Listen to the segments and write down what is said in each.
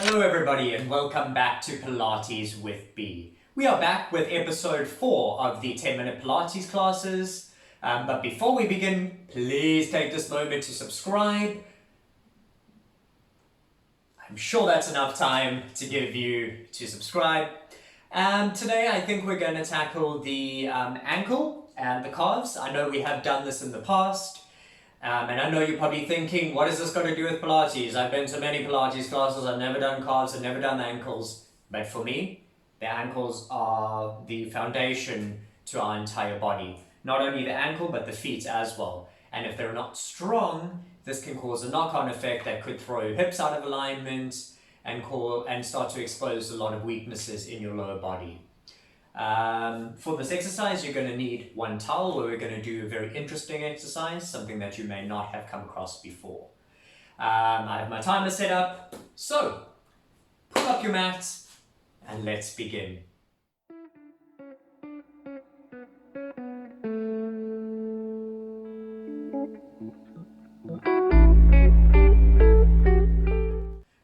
Hello everybody and welcome back to Pilates with B. We are back with episode 4 of the 10-minute Pilates classes. But before we begin, please take this moment to subscribe. I'm sure that's enough time to give you to subscribe. Today I think we're going to tackle the ankle and the calves. I know we have done this in the past. And I know you're probably thinking, what is this got to do with Pilates? I've been to many Pilates classes, I've never done calves, I've never done the ankles. But for me, the ankles are the foundation to our entire body. Not only the ankle, but the feet as well. And if they're not strong, this can cause a knock-on effect that could throw hips out of alignment and start to expose a lot of weaknesses in your lower body. For this exercise, you're going to need one towel where we're going to do a very interesting exercise, something that you may not have come across before. I have my timer set up, so pull up your mat and let's begin.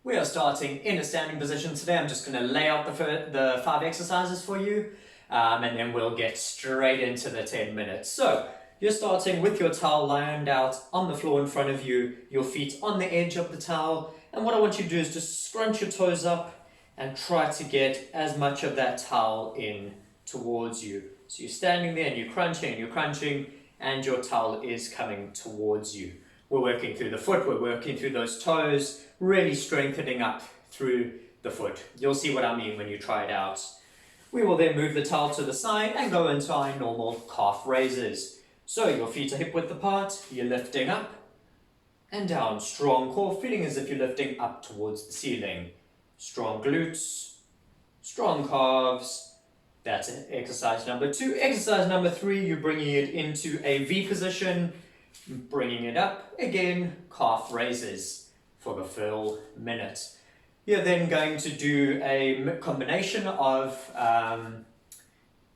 We are starting in a standing position today. I'm just going to lay out the 5 exercises for you. And then we'll get straight into the 10 minutes. So you're starting with your towel lined out on the floor in front of you, your feet on the edge of the towel. And what I want you to do is just scrunch your toes up and try to get as much of that towel in towards you. So you're standing there and you're crunching, and your towel is coming towards you. We're working through the foot, we're working through those toes, really strengthening up through the foot. You'll see what I mean when you try it out. We will then move the towel to the side and go into our normal calf raises. So your feet are hip width apart, you're lifting up and down. Strong core, feeling as if you're lifting up towards the ceiling. Strong glutes, strong calves. That's exercise number 2. Exercise number 3, you're bringing it into a V position, bringing it up. Again, calf raises for the full minute. You're then going to do a combination of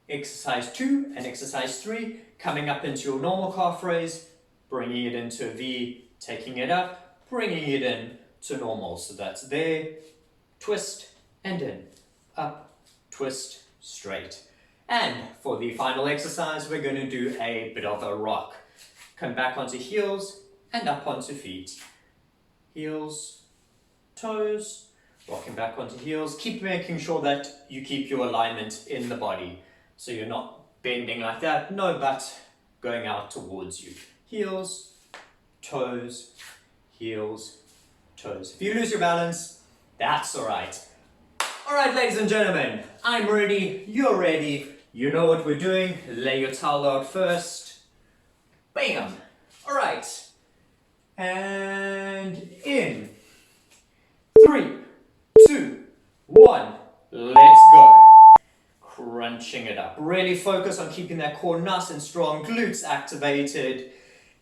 exercise 2 and exercise 3, coming up into your normal calf raise, bringing it into a V, taking it up, bringing it in to normal. So that's there, twist and in, up, twist, straight. And for the final exercise, we're going to do a bit of a rock. Come back onto heels and up onto feet. Heels, toes, rocking back onto heels. Keep making sure that you keep your alignment in the body. So you're not bending like that, no, but going out towards you. Heels, toes, heels, toes. If you lose your balance, that's all right. All right, ladies and gentlemen, I'm ready, you're ready. You know what we're doing. Lay your towel out first. Bam. All right. And in. 3, 2, 1, let's go. Crunching it up. Really focus on keeping that core nice and strong, glutes activated.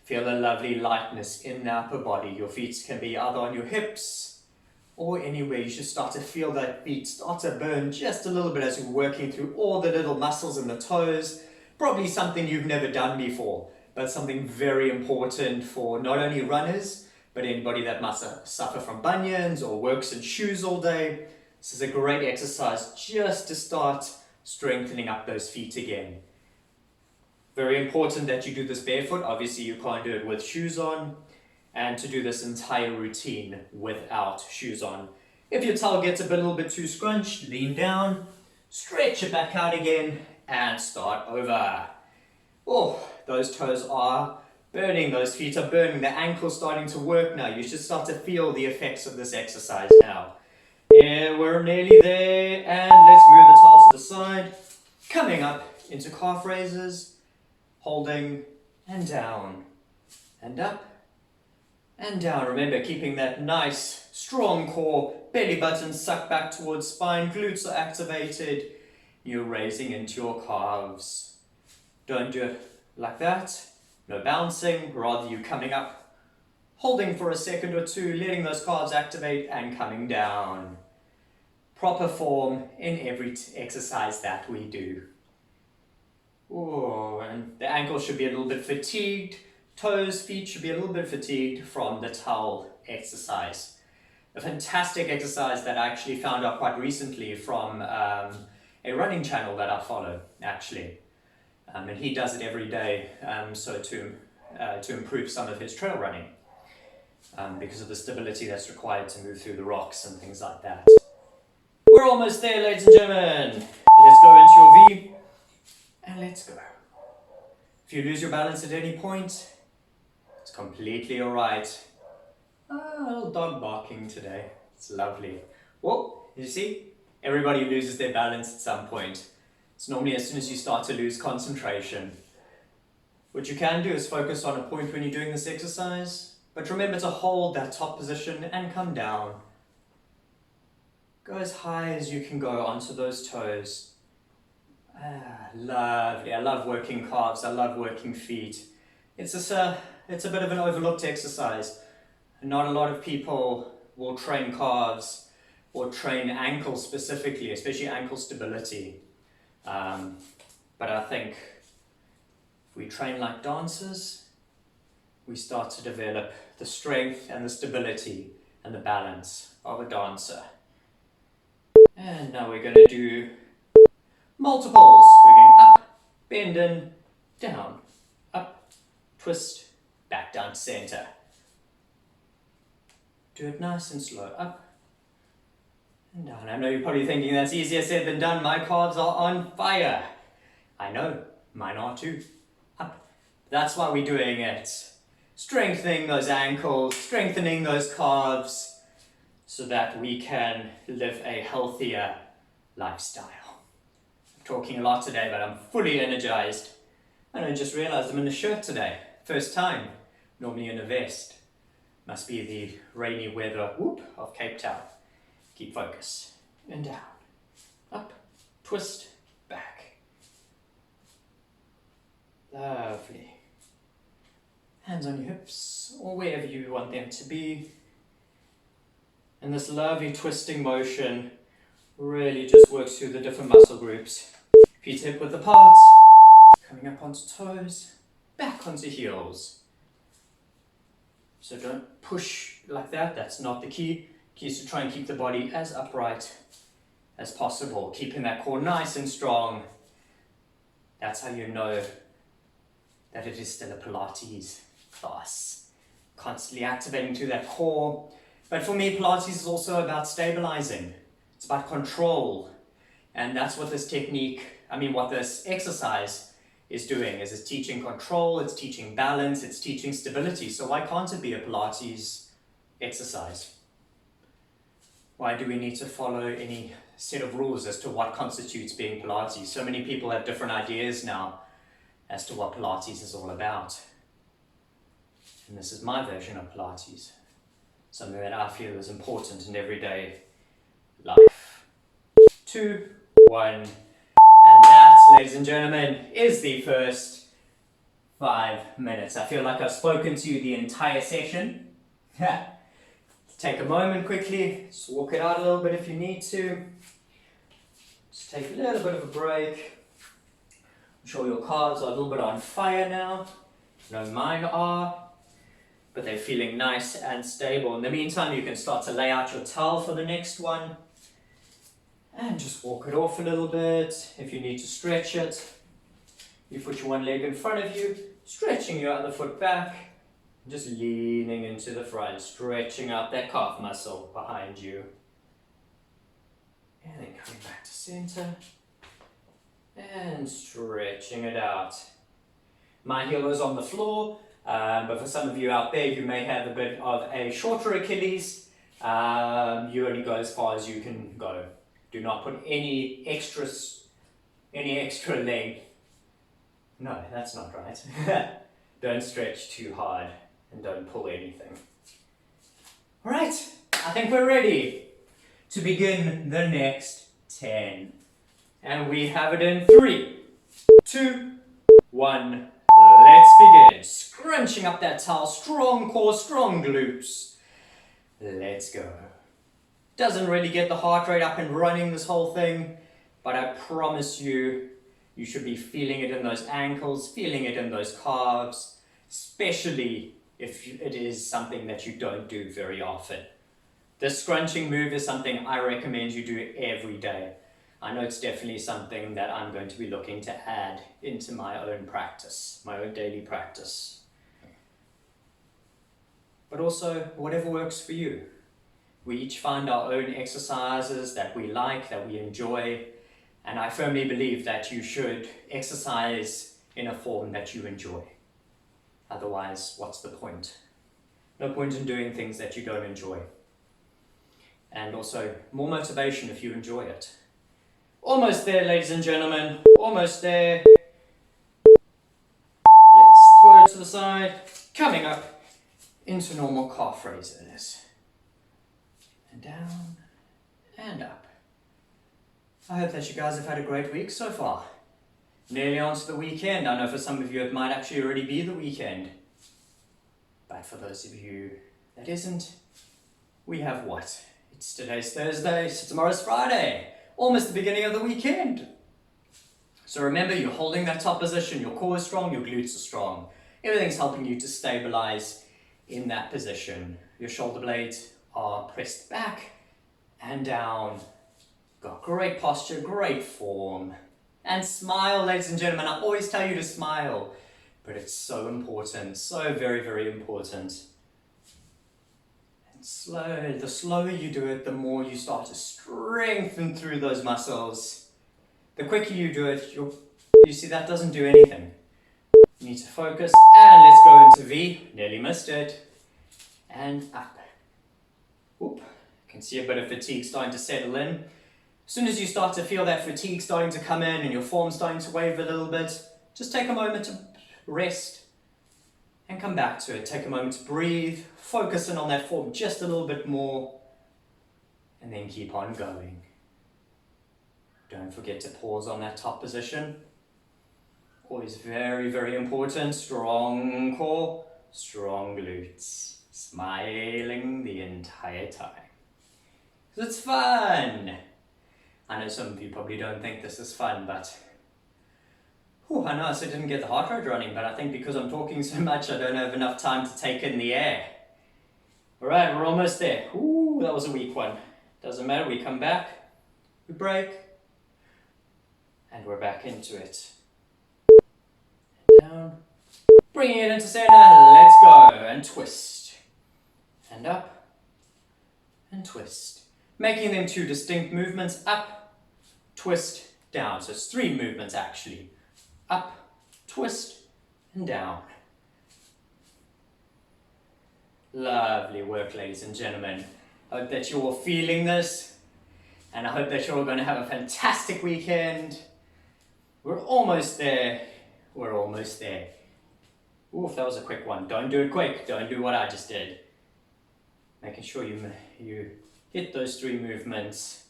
Feel a lovely lightness in the upper body. Your feet can be either on your hips or anywhere. You should start to feel that feet start to burn just a little bit as you're working through all the little muscles in the toes. Probably something you've never done before, but something very important for not only runners, but anybody that must suffer from bunions or works in shoes all day. This is a great exercise just to start strengthening up those feet again. Very important that you do this barefoot. Obviously you can't do it with shoes on, and to do this entire routine without shoes on. If your towel gets a little bit too scrunched, lean down, stretch it back out again, and start over. Oh, those toes are burning, those feet are burning, the ankle's starting to work now. You should start to feel the effects of this exercise now. Yeah, we're nearly there, and let's move the towel to the side. Coming up into calf raises, holding, and down, and up, and down. Remember, keeping that nice, strong core, belly button sucked back towards spine, glutes are activated. You're raising into your calves. Don't do it like that. No bouncing, rather you coming up, holding for a second or two, letting those calves activate and coming down. Proper form in every exercise that we do. Oh, and the ankle should be a little bit fatigued. Toes, feet should be a little bit fatigued from the towel exercise. a fantastic exercise that I actually found out quite recently from a running channel that I follow, actually. And he does it every day, so to improve some of his trail running, because of the stability that's required to move through the rocks and things like that. We're almost there, ladies and gentlemen. Let's go into your V, and let's go. If you lose your balance at any point, it's completely alright. A little dog barking today. It's lovely. Whoa, you see? Everybody loses their balance at some point. It's normally as soon as you start to lose concentration. What you can do is focus on a point when you're doing this exercise, but remember to hold that top position and come down. Go as high as you can go onto those toes. Lovely. I love working calves. I love working feet. It's a bit of an overlooked exercise. Not a lot of people will train calves or train ankles specifically, especially ankle stability. But I think if we train like dancers, we start to develop the strength and the stability and the balance of a dancer. And now we're going to do multiples. We're going up, bend in, down, up, twist, back down to center. Do it nice and slow, up and down. I know you're probably thinking that's easier said than done. My calves are on fire. I know, mine are too. Up. That's why we're doing it. Strengthening those ankles, strengthening those calves, so that we can live a healthier lifestyle. I'm talking a lot today, but I'm fully energized. And I just realized I'm in a shirt today. First time. Normally in a vest. Must be the rainy weather of Cape Town. Keep focus. And down. Up. Twist. Back. Lovely. Hands on your hips, or wherever you want them to be. And this lovely twisting motion really just works through the different muscle groups. Feet hip width apart, coming up onto toes, back onto heels. So don't push like that, that's not the key. Key is to try and keep the body as upright as possible, keeping that core nice and strong. That's how you know that it is still a Pilates class. Constantly activating to that core. But for me, Pilates is also about stabilizing. It's about control. And that's what this what this exercise is doing, is it's teaching control, it's teaching balance, it's teaching stability. So why can't it be a Pilates exercise? Why do we need to follow any set of rules as to what constitutes being Pilates? So many people have different ideas now as to what Pilates is all about. And this is my version of Pilates. Something that I feel is important in everyday life. 2, 1, and that, ladies and gentlemen, is the first 5 minutes. I feel like I've spoken to you the entire session. Take a moment quickly, just walk it out a little bit if you need to. Just take a little bit of a break. I'm sure your calves are a little bit on fire now. I know mine are. But they're feeling nice and stable. In the meantime, you can start to lay out your towel for the next one. And just walk it off a little bit. If you need to stretch it, you put your one leg in front of you, stretching your other foot back, just leaning into the front, stretching out that calf muscle behind you. And then coming back to center. And stretching it out. My heel is on the floor. But for some of you out there, you may have a bit of a shorter Achilles. You only go as far as you can go. Do not put any extra length. No, that's not right. Don't stretch too hard and don't pull anything. All right, I think we're ready to begin the next 10. And we have it in 3, 2, 1. Let's begin. Scrunching up that towel, strong core, strong glutes. Let's go. Doesn't really get the heart rate up and running this whole thing, but I promise you, you should be feeling it in those ankles, feeling it in those calves, especially if it is something that you don't do very often. This scrunching move is something I recommend you do every day. I know it's definitely something that I'm going to be looking to add into my own practice, my own daily practice. But also, whatever works for you. We each find our own exercises that we like, that we enjoy, and I firmly believe that you should exercise in a form that you enjoy. Otherwise, what's the point? No point in doing things that you don't enjoy. And also, more motivation if you enjoy it. Almost there, ladies and gentlemen. Almost there. Let's throw it to the side. Coming up into normal calf raises. And down and up. I hope that you guys have had a great week so far. Nearly on to the weekend. I know for some of you it might actually already be the weekend. But for those of you that isn't, we have what? Today's Thursday, so tomorrow's Friday. Almost the beginning of the weekend. So remember, you're holding that top position, your core is strong, your glutes are strong. Everything's helping you to stabilize in that position. Your shoulder blades are pressed back and down. Got great posture, great form. And smile, ladies and gentlemen. I always tell you to smile, but it's so important, so very, very important. The slower you do it, the more you start to strengthen through those muscles. The quicker you do it, you see that doesn't do anything. You need to focus, and let's go into V. Nearly missed it. And up. Whoop. You can see a bit of fatigue starting to settle in. As soon as you start to feel that fatigue starting to come in and your form starting to waver a little bit, just take a moment to rest and come back to it. Take a moment to breathe, focus in on that form just a little bit more, and then keep on going. Don't forget to pause on that top position. Always very, very important. Strong core, strong glutes. Smiling the entire time. Because it's fun. I know some of you probably don't think this is fun, but I know I said I didn't get the heart rate running, but I think because I'm talking so much, I don't have enough time to take in the air. All right, we're almost there. Ooh, that was a weak one. Doesn't matter, we come back, we break, and we're back into it. And down, bringing it into center, let's go, and twist. And up, and twist. Making them two distinct movements, up, twist, down. So it's three movements actually. Up, twist, and down. Lovely work, ladies and gentlemen. I hope that you're all feeling this, and I hope that you're all going to have a fantastic weekend. We're almost there. We're almost there. Oof, that was a quick one. Don't do it quick. Don't do what I just did. Making sure you hit those three movements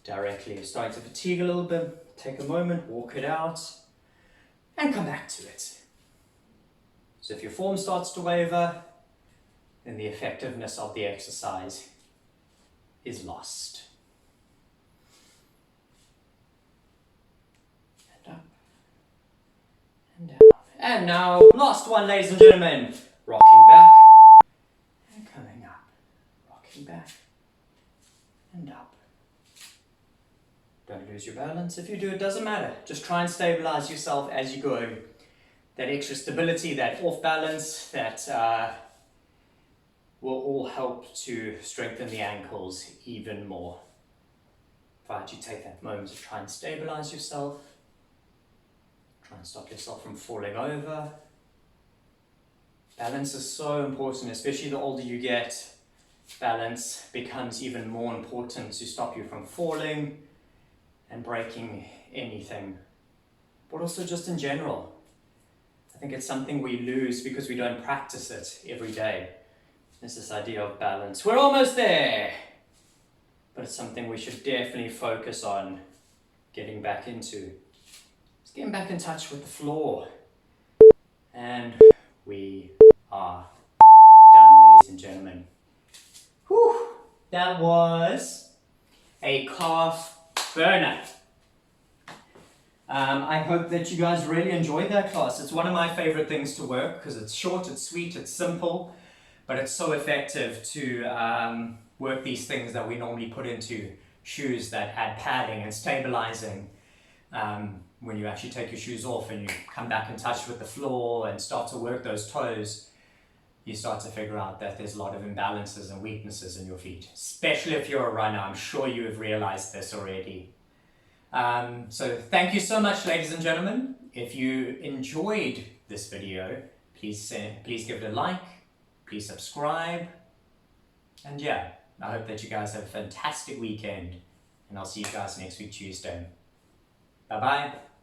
directly. You're starting to fatigue a little bit. Take a moment, walk it out, and come back to it. So if your form starts to waver, then the effectiveness of the exercise is lost. And up, and down. And now, last one, ladies and gentlemen. Rocking back, and coming up. Rocking back, and up. Don't lose your balance. If you do, it doesn't matter. Just try and stabilize yourself as you go. That extra stability, that off balance, that will all help to strengthen the ankles even more. Provided you take that moment to try and stabilize yourself. Try and stop yourself from falling over. Balance is so important, especially the older you get. Balance becomes even more important to stop you from falling and breaking anything, but also just in general. I think it's something we lose because we don't practice it every day. There's this idea of balance. We're almost there, but it's something we should definitely focus on getting back into. It's getting back in touch with the floor. And we are done, ladies and gentlemen. Whew, that was a calf burner. I hope that you guys really enjoyed that class. It's one of my favorite things to work because it's short, it's sweet, it's simple, but it's so effective to work these things that we normally put into shoes that add padding and stabilizing. When you actually take your shoes off and you come back in touch with the floor and start to work those toes, you start to figure out that there's a lot of imbalances and weaknesses in your feet, especially if you're a runner. I'm sure you have realized this already. So thank you so much, ladies and gentlemen. If you enjoyed this video, please give it a like, please subscribe, and yeah, I hope that you guys have a fantastic weekend, and I'll see you guys next week Tuesday. Bye bye.